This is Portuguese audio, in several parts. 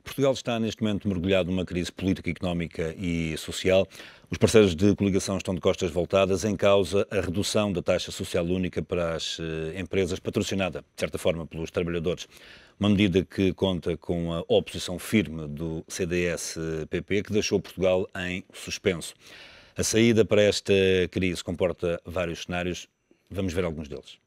Portugal está neste momento mergulhado numa crise política, económica e social. Os parceiros de coligação estão de costas voltadas. Em causa a redução da taxa social única para as empresas, patrocinada, de certa forma, pelos trabalhadores. Uma medida que conta com a oposição firme do CDS-PP, que deixou Portugal em suspenso. A saída para esta crise comporta vários cenários. Vamos ver alguns deles.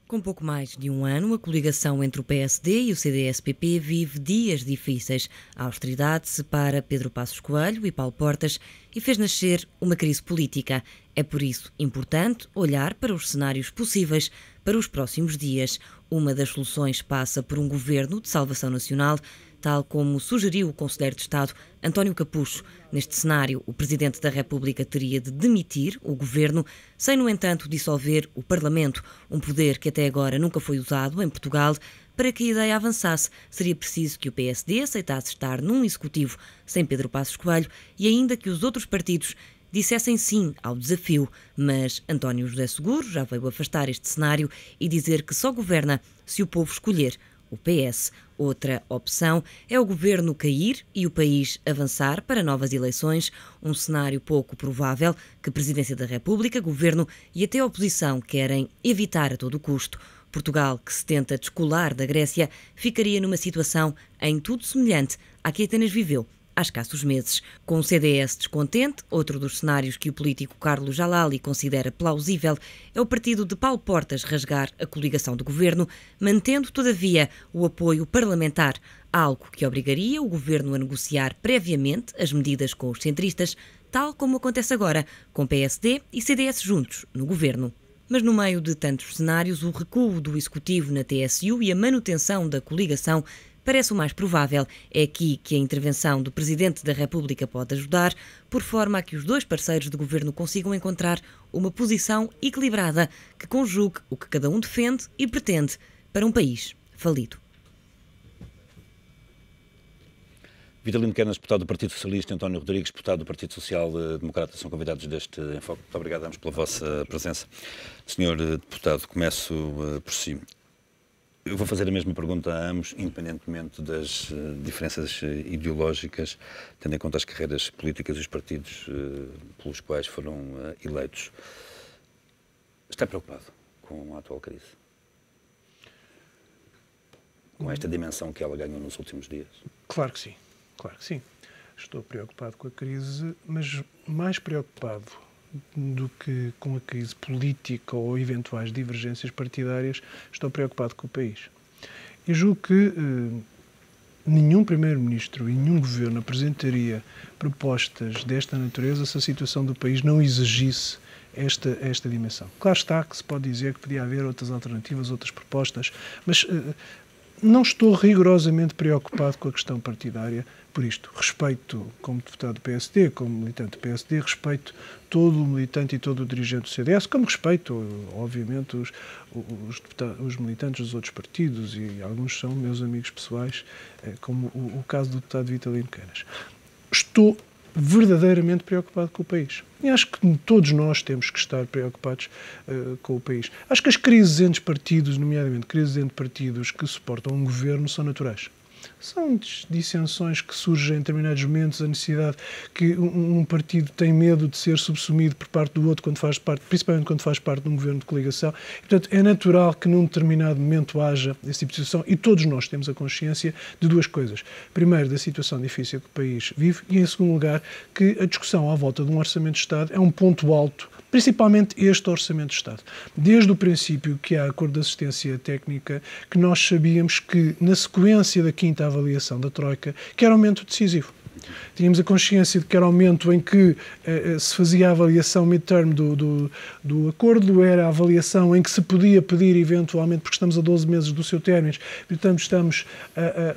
Com pouco mais de um ano, a coligação entre o PSD e o CDS-PP vive dias difíceis. A austeridade separa Pedro Passos Coelho e Paulo Portas e fez nascer uma crise política. É por isso importante olhar para os cenários possíveis para os próximos dias. Uma das soluções passa por um governo de salvação nacional, tal como sugeriu o Conselheiro de Estado António Capucho. Neste cenário, o Presidente da República teria de demitir o governo, sem, no entanto, dissolver o Parlamento, um poder que até agora nunca foi usado em Portugal. Para que a ideia avançasse, seria preciso que o PSD aceitasse estar num executivo sem Pedro Passos Coelho e ainda que os outros partidos dissessem sim ao desafio. Mas António José Seguro já veio afastar este cenário e dizer que só governa se o povo escolher o PS. Outra opção é o governo cair e o país avançar para novas eleições, um cenário pouco provável que a Presidência da República, Governo e até a oposição querem evitar a todo custo. Portugal, que se tenta descolar da Grécia, ficaria numa situação em tudo semelhante à que Atenas viveu há escassos meses. Com o CDS descontente, outro dos cenários que o político Carlos Jalali considera plausível é o partido de Paulo Portas rasgar a coligação do governo, mantendo, todavia, o apoio parlamentar, algo que obrigaria o governo a negociar previamente as medidas com os centristas, tal como acontece agora com PSD e CDS juntos no governo. Mas no meio de tantos cenários, o recuo do Executivo na TSU e a manutenção da coligação parece o mais provável. É aqui que a intervenção do Presidente da República pode ajudar, por forma a que os dois parceiros de governo consigam encontrar uma posição equilibrada que conjugue o que cada um defende e pretende para um país falido. Vitalino Quernas, deputado do Partido Socialista, António Rodrigues, deputado do Partido Social Democrata, são convidados deste Enfoque. Muito obrigado a ambos pela vossa presença. Senhor deputado, começo por si. Eu vou fazer a mesma pergunta a ambos, independentemente das diferenças ideológicas, tendo em conta as carreiras políticas e os partidos pelos quais foram eleitos. Está preocupado com a atual crise? Com esta dimensão que ela ganhou nos últimos dias? Claro que sim, claro que sim. Estou preocupado com a crise, mas mais preocupado do que com a crise política ou eventuais divergências partidárias, estou preocupado com o país. Eu julgo que nenhum Primeiro-Ministro e nenhum Governo apresentaria propostas desta natureza se a situação do país não exigisse esta dimensão. Claro está que se pode dizer que podia haver outras alternativas, outras propostas, mas não estou rigorosamente preocupado com a questão partidária por isto. Respeito, como deputado do PSD, como militante do PSD, respeito todo o militante e todo o dirigente do CDS, como respeito, obviamente, os militantes dos outros partidos, e alguns são meus amigos pessoais, como o caso do deputado Vitalino Quernas. Estou verdadeiramente preocupado com o país. E acho que todos nós temos que estar preocupados com o país. Acho que as crises entre partidos, nomeadamente crises entre partidos que suportam um governo, são naturais. São dissensões que surgem em determinados momentos, a necessidade que um partido tem medo de ser subsumido por parte do outro, quando faz parte, principalmente quando faz parte de um governo de coligação. E, portanto, é natural que num determinado momento haja esse tipo de situação, e todos nós temos a consciência de duas coisas. Primeiro, da situação difícil que o país vive, e em segundo lugar, que a discussão à volta de um orçamento de Estado é um ponto alto, principalmente este Orçamento de Estado. Desde o princípio que há acordo de assistência técnica, que nós sabíamos que, na sequência da quinta avaliação da Troika, que era um momento decisivo. Tínhamos a consciência de que era o momento em que se fazia a avaliação mid-term do acordo, era a avaliação em que se podia pedir eventualmente, porque estamos a 12 meses do seu término, portanto estamos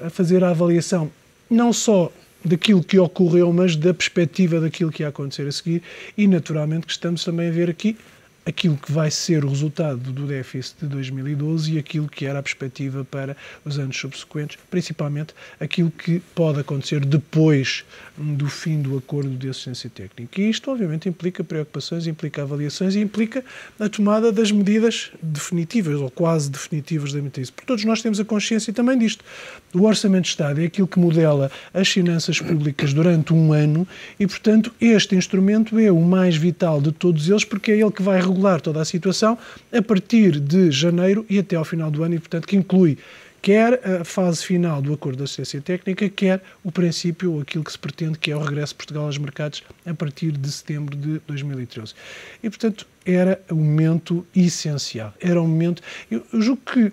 a fazer a avaliação não só daquilo que ocorreu, mas da perspectiva daquilo que ia acontecer a seguir, e naturalmente que estamos também a ver aqui aquilo que vai ser o resultado do déficit de 2012 e aquilo que era a perspectiva para os anos subsequentes, principalmente aquilo que pode acontecer depois do fim do acordo de assistência técnica. E isto, obviamente, implica preocupações, implica avaliações e implica a tomada das medidas definitivas ou quase definitivas da matriz. Porque todos nós temos a consciência também disto. O Orçamento de Estado é aquilo que modela as finanças públicas durante um ano e, portanto, este instrumento é o mais vital de todos eles porque é ele que vai regular toda a situação a partir de janeiro e até ao final do ano e, portanto, que inclui quer a fase final do acordo de assistência técnica, quer o princípio ou aquilo que se pretende, que é o regresso de Portugal aos mercados a partir de setembro de 2013. E, portanto, era um momento essencial. Era um momento... Eu julgo que,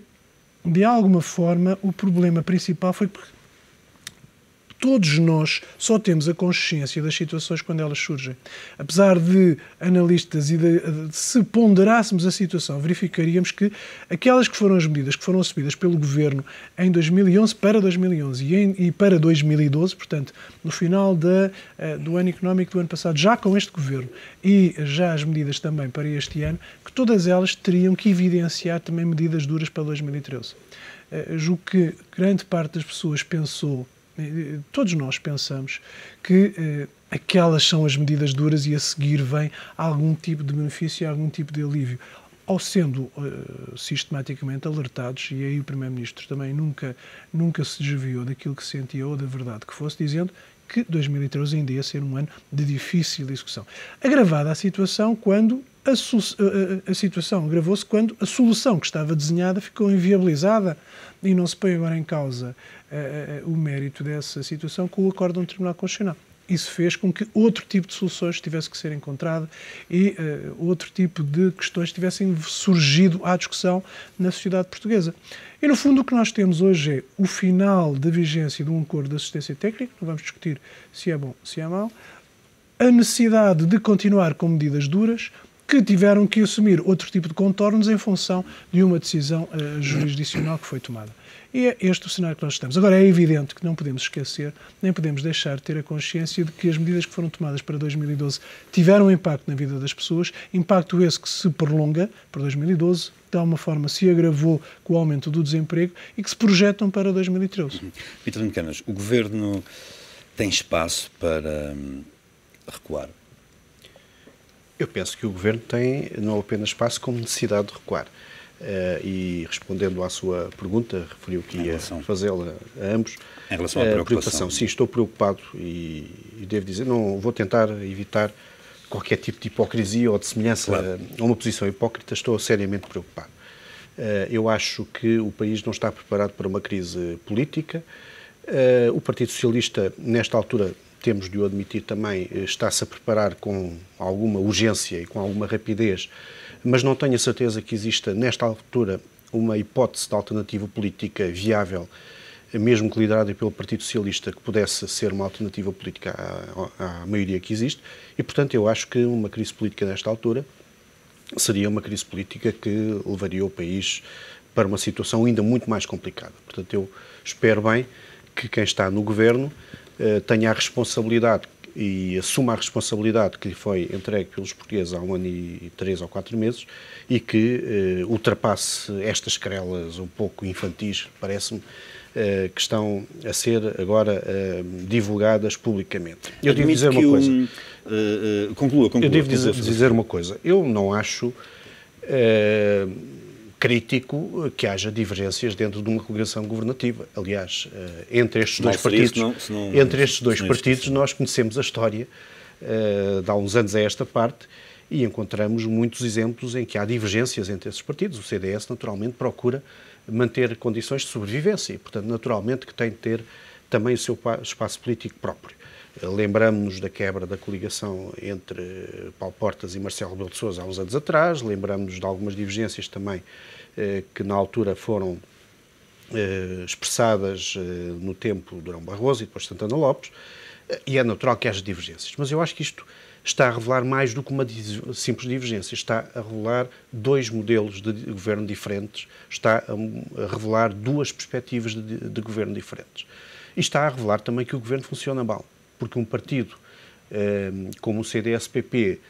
de alguma forma, o problema principal foi porque todos nós só temos a consciência das situações quando elas surgem. Apesar de analistas e se ponderássemos a situação, verificaríamos que aquelas que foram as medidas que foram assumidas pelo Governo em 2011 para 2011 e para 2012, portanto, no final do ano económico do ano passado, já com este Governo e já as medidas também para este ano, que todas elas teriam que evidenciar também medidas duras para 2013. Julgo que grande parte das pessoas pensou, todos nós pensamos que aquelas são as medidas duras e a seguir vem algum tipo de benefício e algum tipo de alívio. Ao sendo sistematicamente alertados, e aí o Primeiro-Ministro também nunca se desviou daquilo que sentia ou da verdade que fosse, dizendo que 2013 ainda ia ser um ano de difícil execução. Agravada a situação quando a situação agravou-se quando a solução que estava desenhada ficou inviabilizada e não se põe agora em causa o mérito dessa situação com o acórdão do Tribunal Constitucional. Isso fez com que outro tipo de soluções tivesse que ser encontrado e outro tipo de questões tivessem surgido à discussão na sociedade portuguesa. E, no fundo, o que nós temos hoje é o final da vigência de um acordo de assistência técnica, não vamos discutir se é bom, se é mau, a necessidade de continuar com medidas duras, que tiveram que assumir outro tipo de contornos em função de uma decisão jurisdicional que foi tomada. E é este o cenário que nós estamos. Agora, é evidente que não podemos esquecer, nem podemos deixar de ter a consciência de que as medidas que foram tomadas para 2012 tiveram impacto na vida das pessoas, impacto esse que se prolonga para 2012, de alguma forma se agravou com o aumento do desemprego e que se projetam para 2013. Vitalino Canas, o Governo tem espaço para recuar? Eu penso que o Governo tem não apenas espaço, como necessidade de recuar. E respondendo à sua pergunta, referiu que ia fazê-la a ambos. Em relação à preocupação. Sim, estou preocupado e devo dizer, não vou tentar evitar qualquer tipo de hipocrisia ou de semelhança a uma posição hipócrita, estou seriamente preocupado. Eu acho que o país não está preparado para uma crise política. O Partido Socialista, nesta altura, temos de o admitir também, está-se a preparar com alguma urgência e com alguma rapidez, mas não tenho a certeza que exista, nesta altura, uma hipótese de alternativa política viável, mesmo que liderada pelo Partido Socialista, que pudesse ser uma alternativa política à maioria que existe, e, portanto, eu acho que uma crise política nesta altura seria uma crise política que levaria o país para uma situação ainda muito mais complicada. Portanto, eu espero bem que quem está no Governo tenha a responsabilidade e assuma a responsabilidade que lhe foi entregue pelos portugueses há 1 ano e 3 ou 4 meses e que ultrapasse estas querelas um pouco infantis, parece-me, que estão a ser agora divulgadas publicamente. Eu devo dizer uma coisa. Conclua. Eu devo dizer uma coisa. Eu não acho crítico que haja divergências dentro de uma coligação governativa. Aliás, entre estes dois partidos, nós conhecemos a história de há uns anos a esta parte e encontramos muitos exemplos em que há divergências entre esses partidos. O CDS, naturalmente, procura manter condições de sobrevivência e, portanto, naturalmente, que tem de ter também o seu espaço político próprio. Lembramos-nos da quebra da coligação entre Paulo Portas e Marcelo Rebelo de Sousa há uns anos atrás, lembramos-nos de algumas divergências também que na altura foram expressadas no tempo de Durão Barroso e depois Santana Lopes, e é natural que haja divergências. Mas eu acho que isto está a revelar mais do que uma simples divergência, está a revelar dois modelos de governo diferentes, está a revelar duas perspectivas de governo diferentes. E está a revelar também que o governo funciona mal. Porque um partido como o CDS-PP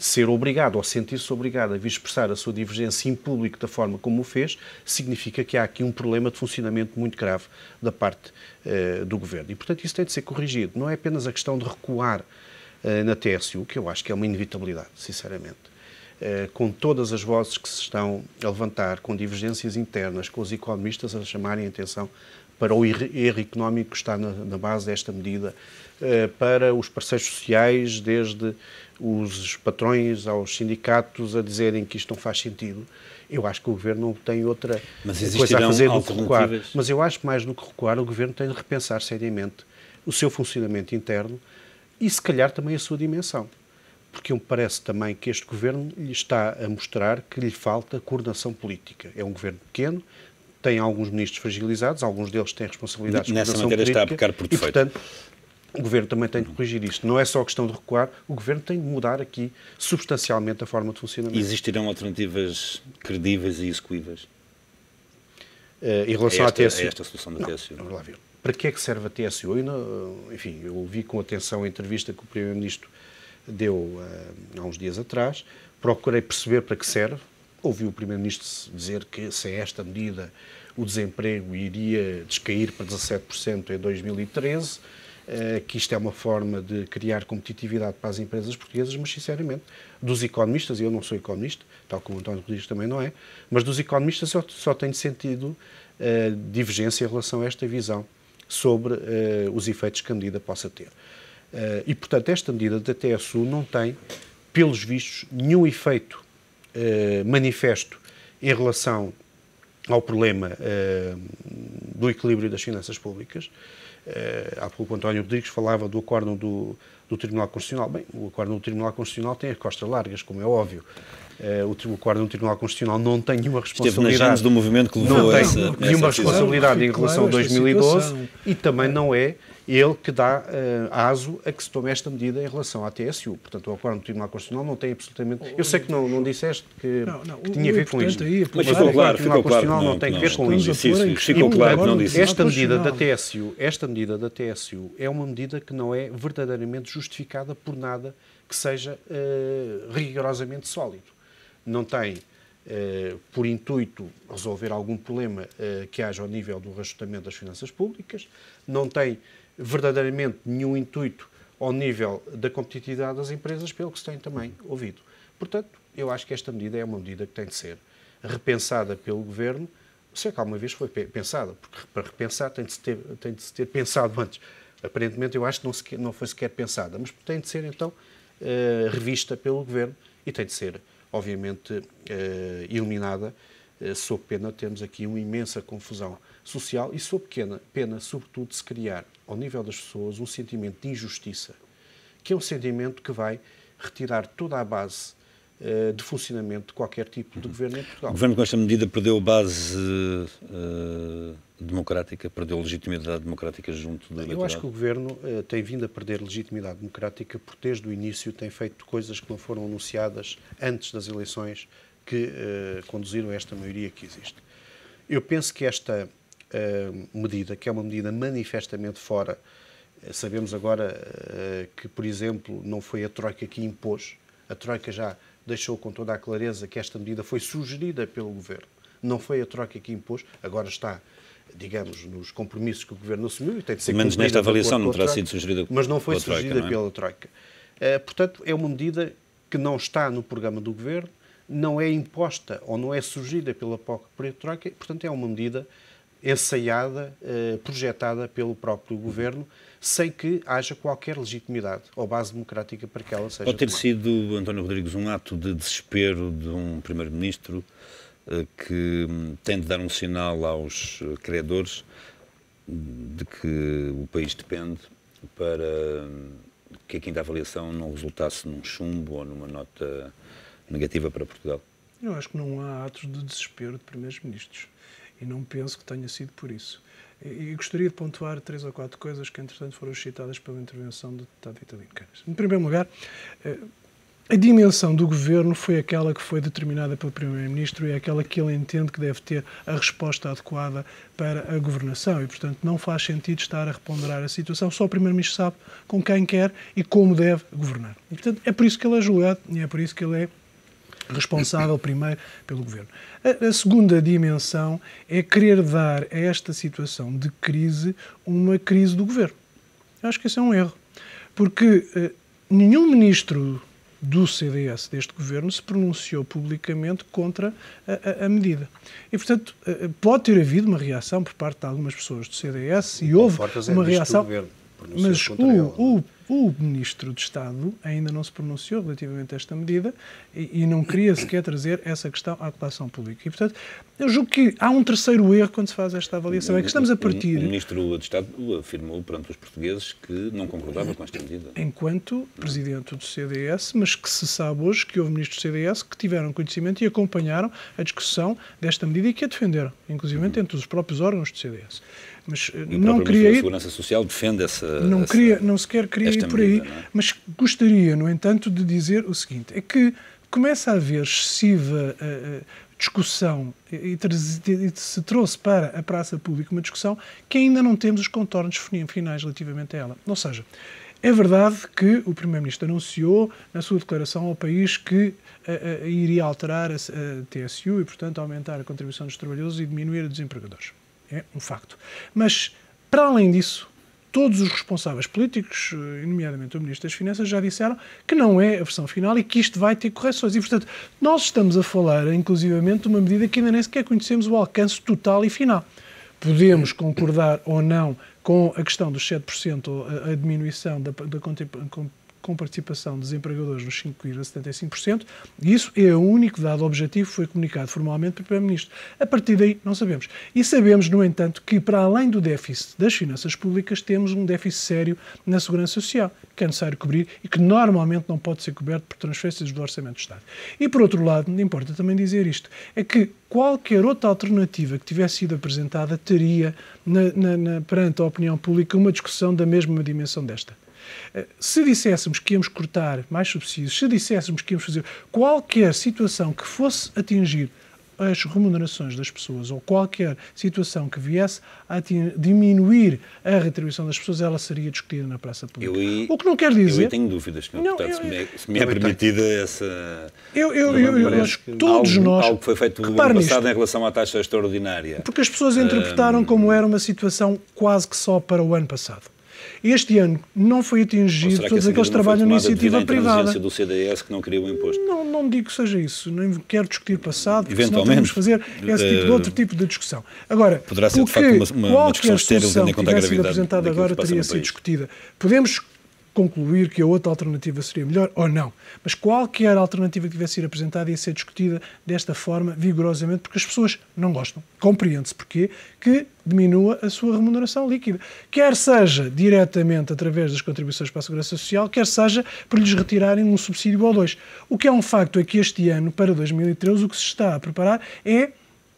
ser obrigado ou sentir-se obrigado a vir expressar a sua divergência em público da forma como o fez, significa que há aqui um problema de funcionamento muito grave da parte do Governo. E, portanto, isso tem de ser corrigido. Não é apenas a questão de recuar na TSU, que eu acho que é uma inevitabilidade, sinceramente. Com todas as vozes que se estão a levantar, com divergências internas, com os economistas a chamarem a atenção para o erro económico que está na base desta medida, para os parceiros sociais, desde os patrões aos sindicatos, a dizerem que isto não faz sentido. Eu acho que o Governo não tem outra coisa a fazer do que recuar. Mas eu acho que mais do que recuar, o Governo tem de repensar seriamente o seu funcionamento interno e, se calhar, também a sua dimensão. Porque me parece também que este Governo lhe está a mostrar que lhe falta coordenação política. É um Governo pequeno, tem alguns ministros fragilizados, alguns deles têm responsabilidades de coordenação política. Nessa matéria está a pecar por defeito. E, portanto, o Governo também tem de corrigir isto. Não é só questão de recuar, o Governo tem de mudar aqui substancialmente a forma de funcionamento. Existirão alternativas credíveis e execuíveis? Em relação à TSU? A esta solução da TSU? Vamos lá ver. Para que é que serve a TSU? Enfim, eu ouvi com atenção a entrevista que o Primeiro-Ministro deu há uns dias atrás, procurei perceber para que serve. Ouvi o Primeiro-Ministro dizer que se esta medida o desemprego iria descair para 17% em 2013, que isto é uma forma de criar competitividade para as empresas portuguesas, mas sinceramente, dos economistas, e eu não sou economista, tal como o António Rodrigues também não é, mas dos economistas só tenho sentido divergência em relação a esta visão sobre os efeitos que a medida possa ter. E, portanto, esta medida da TSU não tem, pelos vistos, nenhum efeito manifesto em relação ao problema do equilíbrio das finanças públicas. Há pouco o António Rodrigues falava do acórdão do Tribunal Constitucional. Bem, o acórdão do Tribunal Constitucional tem as costas largas, como é óbvio. O acórdão do Tribunal Constitucional não tem nenhuma responsabilidade. Esteve nas jantes do movimento que levou não tem nenhuma responsabilidade em relação a 2012 e também não é ele que dá aso a que se tome esta medida em relação à TSU. Portanto, o acórdão do Tribunal Constitucional não tem absolutamente... Eu sei que não disseste que tinha a ver com isto. Mas ficou claro, o Tribunal Constitucional não tem a ver com isso. Ficou claro que não disse. Esta medida da TSU é uma medida que não é verdadeiramente justificada por nada que seja rigorosamente sólido. Não tem por intuito resolver algum problema que haja ao nível do reajustamento das finanças públicas, não tem verdadeiramente nenhum intuito ao nível da competitividade das empresas, pelo que se tem também ouvido. Portanto, eu acho que esta medida é uma medida que tem de ser repensada pelo Governo, se é que alguma vez foi pensada, porque para repensar tem de se ter pensado antes. Aparentemente, eu acho que não foi sequer pensada, mas tem de ser, então, revista pelo Governo e tem de ser, obviamente, eliminada, sob pena de termos aqui uma imensa confusão social e sob pena, sobretudo, de se criar, ao nível das pessoas, um sentimento de injustiça, que é um sentimento que vai retirar toda a base de funcionamento de qualquer tipo de governo em Portugal. O Governo, com esta medida, perdeu a base democrática, perdeu a legitimidade democrática junto do eleitorado? Eu acho que o Governo tem vindo a perder legitimidade democrática porque desde o início tem feito coisas que não foram anunciadas antes das eleições que conduziram a esta maioria que existe. Eu penso que esta medida, que é uma medida manifestamente fora, sabemos agora que, por exemplo, não foi a Troika que impôs, a Troika já deixou com toda a clareza que esta medida foi sugerida pelo Governo. Não foi a Troika que impôs, agora está, digamos, nos compromissos que o Governo assumiu e tem de ser menos nesta avaliação não terá sido sugerida mas não foi sugerida pela Troika. Portanto, é uma medida que não está no programa do Governo, não é imposta ou não é sugerida pela própria Troika, portanto, é uma medida ensaiada, projetada pelo próprio Governo, sem que haja qualquer legitimidade ou base democrática para que ela seja tomada. Pode ter tomada. sido, António Rodrigues, um ato de desespero de um Primeiro-Ministro que tem de dar um sinal aos credores de que o país depende para que a quinta avaliação não resultasse num chumbo ou numa nota negativa para Portugal? Eu acho que não há atos de desespero de primeiros-ministros e não penso que tenha sido por isso. E gostaria de pontuar 3 ou 4 coisas que, entretanto, foram citadas pela intervenção do deputado Vitalino Canas. Em primeiro lugar, a dimensão do governo foi aquela que foi determinada pelo Primeiro-Ministro e é aquela que ele entende que deve ter a resposta adequada para a governação e, portanto, não faz sentido estar a reponderar a situação. Só o Primeiro-Ministro sabe com quem quer e como deve governar. E, portanto, é por isso que ele é julgado e é por isso que ele é responsável primeiro pelo governo. A segunda dimensão é querer dar a esta situação de crise uma crise do governo. Eu acho que esse é um erro, porque nenhum ministro do CDS deste governo se pronunciou publicamente contra a medida. E, portanto, pode ter havido uma reação por parte de algumas pessoas do CDS e houve uma reação, mas o Ministro de Estado ainda não se pronunciou relativamente a esta medida e não queria sequer trazer essa questão à colação pública. E, portanto, eu julgo que há um terceiro erro quando se faz esta avaliação. É que estamos a partir... O Ministro de Estado afirmou perante os portugueses que não concordava com esta medida. Enquanto Presidente do CDS, mas que se sabe hoje que houve Ministros do CDS que tiveram conhecimento e acompanharam a discussão desta medida e que a defenderam, inclusive entre os próprios órgãos do CDS. Mas não queria ir... A Segurança Social defende essa... Não sequer queria ir por aí, mas gostaria, no entanto, de dizer o seguinte, é que começa a haver excessiva discussão e se trouxe para a praça pública uma discussão que ainda não temos os contornos finais relativamente a ela. Ou seja, é verdade que o Primeiro-Ministro anunciou na sua declaração ao país que iria alterar a TSU e, portanto, aumentar a contribuição dos trabalhadores e diminuir a dos empregadores. É um facto. Mas, para além disso, todos os responsáveis políticos, nomeadamente o Ministro das Finanças, já disseram que não é a versão final e que isto vai ter correções. E, portanto, nós estamos a falar, inclusivamente, de uma medida que ainda nem sequer conhecemos o alcance total e final. Podemos concordar ou não com a questão dos 7%, a diminuição da com participação dos empregadores nos 5,75%, e isso é o único dado objetivo que foi comunicado formalmente pelo Primeiro-Ministro. A partir daí, não sabemos. E sabemos, no entanto, que para além do déficit das finanças públicas, temos um déficit sério na Segurança Social, que é necessário cobrir e que normalmente não pode ser coberto por transferências do Orçamento do Estado. E, por outro lado, importa também dizer isto, é que qualquer outra alternativa que tivesse sido apresentada teria, perante a opinião pública, uma discussão da mesma dimensão desta. Se disséssemos que íamos cortar mais subsídios, se disséssemos que íamos fazer qualquer situação que fosse atingir as remunerações das pessoas ou qualquer situação que viesse a diminuir a retribuição das pessoas, ela seria discutida na praça pública. O que não quer dizer... Eu tenho dúvidas, Sr. Deputado, se me é permitida essa... Eu acho que todos nós... Algo que foi feito no ano passado em relação à taxa extraordinária. Porque as pessoas interpretaram como era uma situação quase que só para o ano passado. Este ano não foi atingido todos aqueles que trabalham na iniciativa privada. Do CDS que não queria o imposto. Não digo que seja isso, nem quero discutir passado, porque eventualmente senão podemos fazer outro tipo de discussão. Agora, poderá ser de facto uma discussão estéril tendo em conta a gravidade. Sido apresentada agora teria sido discutida. Podemos concluir que a outra alternativa seria melhor ou não. Mas qualquer alternativa que tivesse sido apresentada ia ser discutida desta forma, vigorosamente, porque as pessoas não gostam. Compreende-se porquê que diminua a sua remuneração líquida. Quer seja diretamente através das contribuições para a Segurança Social, quer seja por lhes retirarem um subsídio ou dois. O que é um facto é que este ano, para 2013, o que se está a preparar é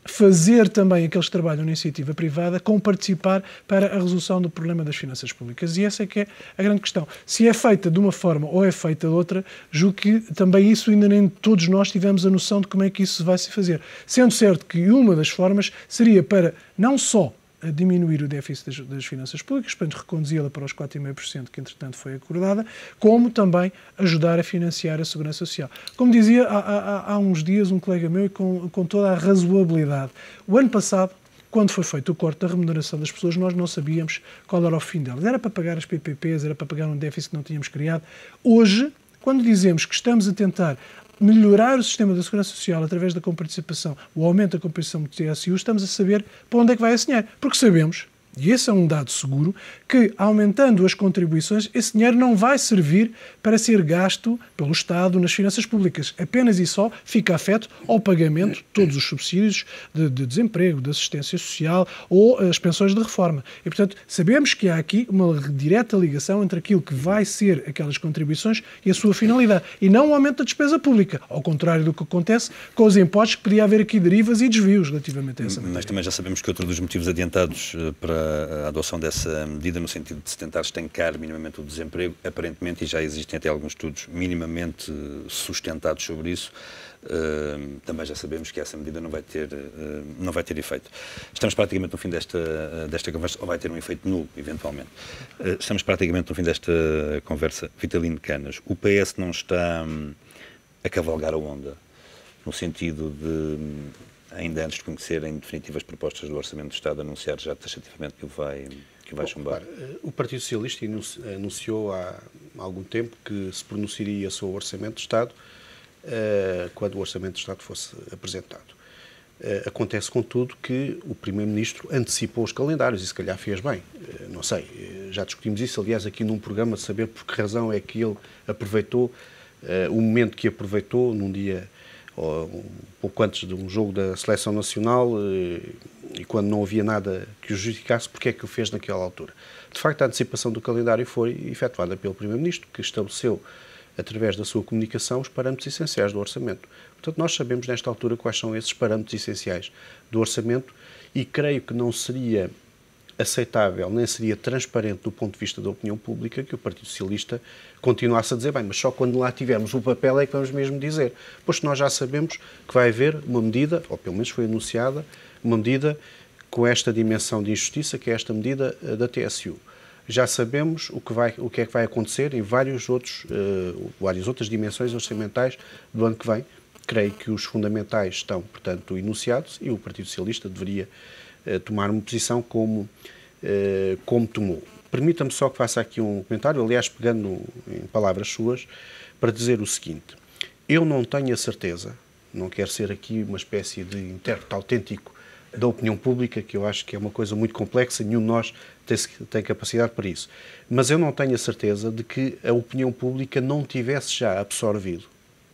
fazer também aqueles que trabalham na iniciativa privada com participar para a resolução do problema das finanças públicas. E essa é que é a grande questão. Se é feita de uma forma ou é feita de outra, julgo que também isso ainda nem todos nós tivemos a noção de como é que isso vai se fazer. Sendo certo que uma das formas seria para não só diminuir o déficit das finanças públicas, portanto reconduzi-la para os 4,5% que entretanto foi acordada, como também ajudar a financiar a Segurança Social. Como dizia há uns dias um colega meu, e com toda a razoabilidade, o ano passado, quando foi feito o corte da remuneração das pessoas, nós não sabíamos qual era o fim delas. Era para pagar as PPPs, era para pagar um déficit que não tínhamos criado. Hoje, quando dizemos que estamos a tentar melhorar o sistema da Segurança Social através da comparticipação, o aumento da comparticipação do TSU, estamos a saber para onde é que vai esse dinheiro. Porque sabemos, e esse é um dado seguro, que aumentando as contribuições, esse dinheiro não vai servir para ser gasto pelo Estado nas finanças públicas. Apenas e só fica afeto ao pagamento de todos os subsídios de desemprego, de assistência social ou as pensões de reforma. E, portanto, sabemos que há aqui uma direta ligação entre aquilo que vai ser aquelas contribuições e a sua finalidade. E não o aumento da despesa pública, ao contrário do que acontece com os impostos, que podia haver aqui derivas e desvios relativamente a essa matéria. Mas também já sabemos que outro dos motivos adiantados para a adoção dessa medida no sentido de se tentar estancar minimamente o desemprego, aparentemente, e já existem até alguns estudos minimamente sustentados sobre isso, também já sabemos que essa medida não vai ter efeito. Estamos praticamente no fim desta conversa, ou vai ter um efeito nulo, eventualmente. Estamos praticamente no fim desta conversa. Vitalino Canas, o PS não está a cavalgar a onda, no sentido de, ainda antes de conhecerem definitivas propostas do Orçamento do Estado, anunciar já taxativamente que o vai chumbar? O Partido Socialista anunciou há algum tempo que se pronunciaria sobre o Orçamento do Estado quando o Orçamento do Estado fosse apresentado. Acontece, contudo, que o Primeiro-Ministro antecipou os calendários e se calhar fez bem. Não sei, já discutimos isso, aliás, aqui num programa, de saber por que razão é que ele aproveitou o momento que aproveitou num dia, um pouco antes de um jogo da Seleção Nacional e quando não havia nada que o justificasse, porque é que o fez naquela altura. De facto, a antecipação do calendário foi efetuada pelo Primeiro-Ministro, que estabeleceu, através da sua comunicação, os parâmetros essenciais do orçamento. Portanto, nós sabemos nesta altura quais são esses parâmetros essenciais do orçamento e creio que não seria aceitável, nem seria transparente do ponto de vista da opinião pública que o Partido Socialista continuasse a dizer, bem, mas só quando lá tivermos o papel é que vamos mesmo dizer. Pois nós já sabemos que vai haver uma medida, ou pelo menos foi anunciada, uma medida com esta dimensão de injustiça, que é esta medida da TSU. Já sabemos o que é que vai acontecer em várias outras dimensões orçamentais do ano que vem. Creio que os fundamentais estão, portanto, enunciados e o Partido Socialista deveria tomar uma posição como tomou. Permita-me só que faça aqui um comentário, aliás, pegando em palavras suas, para dizer o seguinte. Eu não tenho a certeza, não quero ser aqui uma espécie de intérprete autêntico da opinião pública, que eu acho que é uma coisa muito complexa, nenhum de nós tem capacidade para isso. Mas eu não tenho a certeza de que a opinião pública não tivesse já absorvido,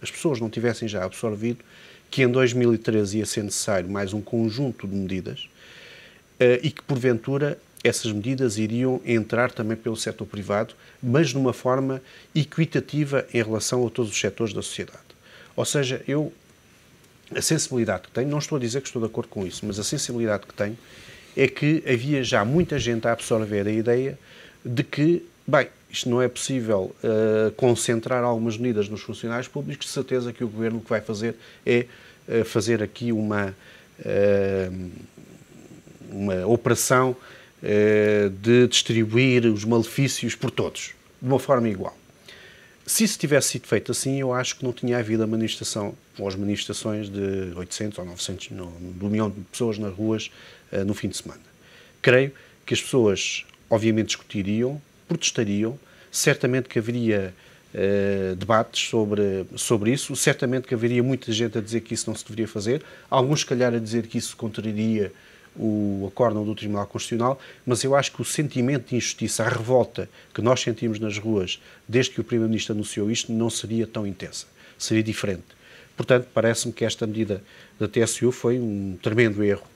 as pessoas não tivessem já absorvido que em 2013 ia ser necessário mais um conjunto de medidas e que, porventura, essas medidas iriam entrar também pelo setor privado, mas de uma forma equitativa em relação a todos os setores da sociedade. Ou seja, a sensibilidade que tenho, não estou a dizer que estou de acordo com isso, mas a sensibilidade que tenho é que havia já muita gente a absorver a ideia de que, bem, isto não é possível concentrar algumas medidas nos funcionários públicos, de certeza que o Governo o que vai fazer é fazer aqui uma operação de distribuir os malefícios por todos, de uma forma igual. Se isso tivesse sido feito assim, eu acho que não tinha havido a manifestação, ou as manifestações de 800 ou 900, de 1 milhão de pessoas nas ruas no fim de semana. Creio que as pessoas, obviamente, discutiriam, protestariam, certamente que haveria debates sobre isso, certamente que haveria muita gente a dizer que isso não se deveria fazer, alguns, se calhar, a dizer que isso contraria o acórdão do Tribunal Constitucional, mas eu acho que o sentimento de injustiça, a revolta que nós sentimos nas ruas desde que o Primeiro-Ministro anunciou isto, não seria tão intensa, seria diferente. Portanto, parece-me que esta medida da TSU foi um tremendo erro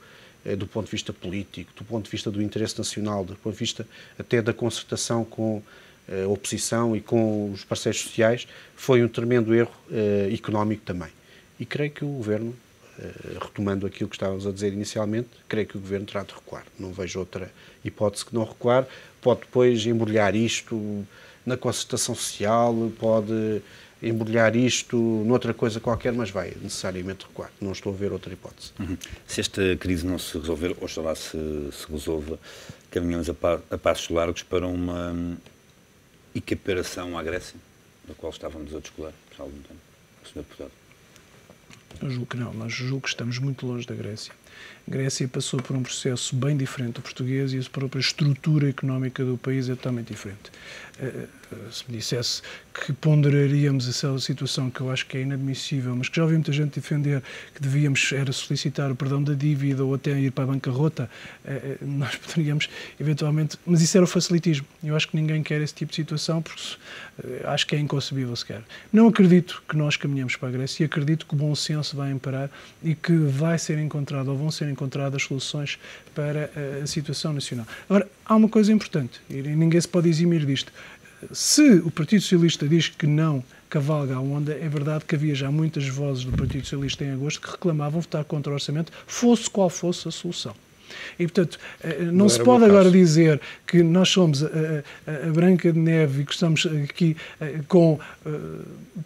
do ponto de vista político, do ponto de vista do interesse nacional, do ponto de vista até da concertação com a oposição e com os parceiros sociais, foi um tremendo erro económico também. E creio que o Governo, retomando aquilo que estávamos a dizer inicialmente, creio que o Governo terá de recuar. Não vejo outra hipótese que não recuar. Pode depois embrulhar isto na concertação social, pode embrulhar isto noutra coisa qualquer, mas vai necessariamente recuar. Não estou a ver outra hipótese. Se esta crise não se resolver, oxalá se resolva, caminhamos a passos largos para uma equiparação à Grécia, da qual estávamos a discutir há algum tempo, Sr. Deputado. Eu julgo que não, mas julgo que estamos muito longe da Grécia. A Grécia passou por um processo bem diferente do português e a própria estrutura económica do país é totalmente diferente. Se me dissesse que ponderaríamos essa situação que eu acho que é inadmissível, mas que já ouvi muita gente defender que devíamos era solicitar o perdão da dívida ou até ir para a bancarrota, nós poderíamos eventualmente... Mas isso era o facilitismo. Eu acho que ninguém quer esse tipo de situação porque acho que é inconcebível sequer. Não acredito que nós caminhemos para a Grécia e acredito que o bom senso vai imparar e que vai ser encontrado ou vão ser encontradas soluções para a situação nacional. Agora, há uma coisa importante e ninguém se pode eximir disto. Se o Partido Socialista diz que não cavalga a onda, é verdade que havia já muitas vozes do Partido Socialista em agosto que reclamavam votar contra o orçamento, fosse qual fosse a solução. E, portanto, não se pode agora dizer que nós somos a Branca de Neve e que estamos aqui com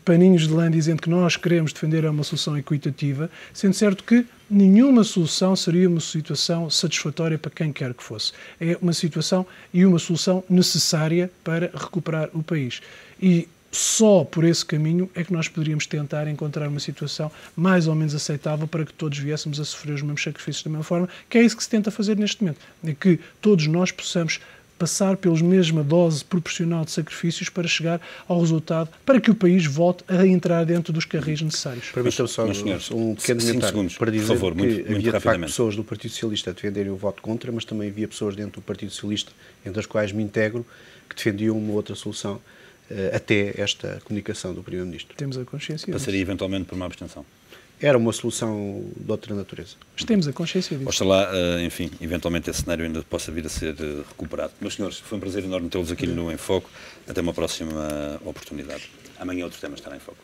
paninhos de lã dizendo que nós queremos defender uma solução equitativa, sendo certo que nenhuma solução seria uma situação satisfatória para quem quer que fosse. É uma situação e uma solução necessária para recuperar o país. E só por esse caminho é que nós poderíamos tentar encontrar uma situação mais ou menos aceitável para que todos viéssemos a sofrer os mesmos sacrifícios da mesma forma, que é isso que se tenta fazer neste momento. É que todos nós possamos passar pela mesma dose proporcional de sacrifícios para chegar ao resultado, para que o país volte a entrar dentro dos carris necessários. Permita-me só um pequeno comentário para dizer por favor, que muito havia de facto rapidamente pessoas do Partido Socialista a defenderem o voto contra, mas também havia pessoas dentro do Partido Socialista, entre as quais me integro, que defendiam uma outra solução até esta comunicação do Primeiro-Ministro. Temos a consciência disso. Passaria eventualmente por uma abstenção. Era uma solução de outra natureza. Mas temos a consciência disso. Oxalá, enfim, eventualmente esse cenário ainda possa vir a ser recuperado. Meus senhores, foi um prazer enorme tê-los aqui no Em Foco. Até uma próxima oportunidade. Amanhã outro tema estará em foco.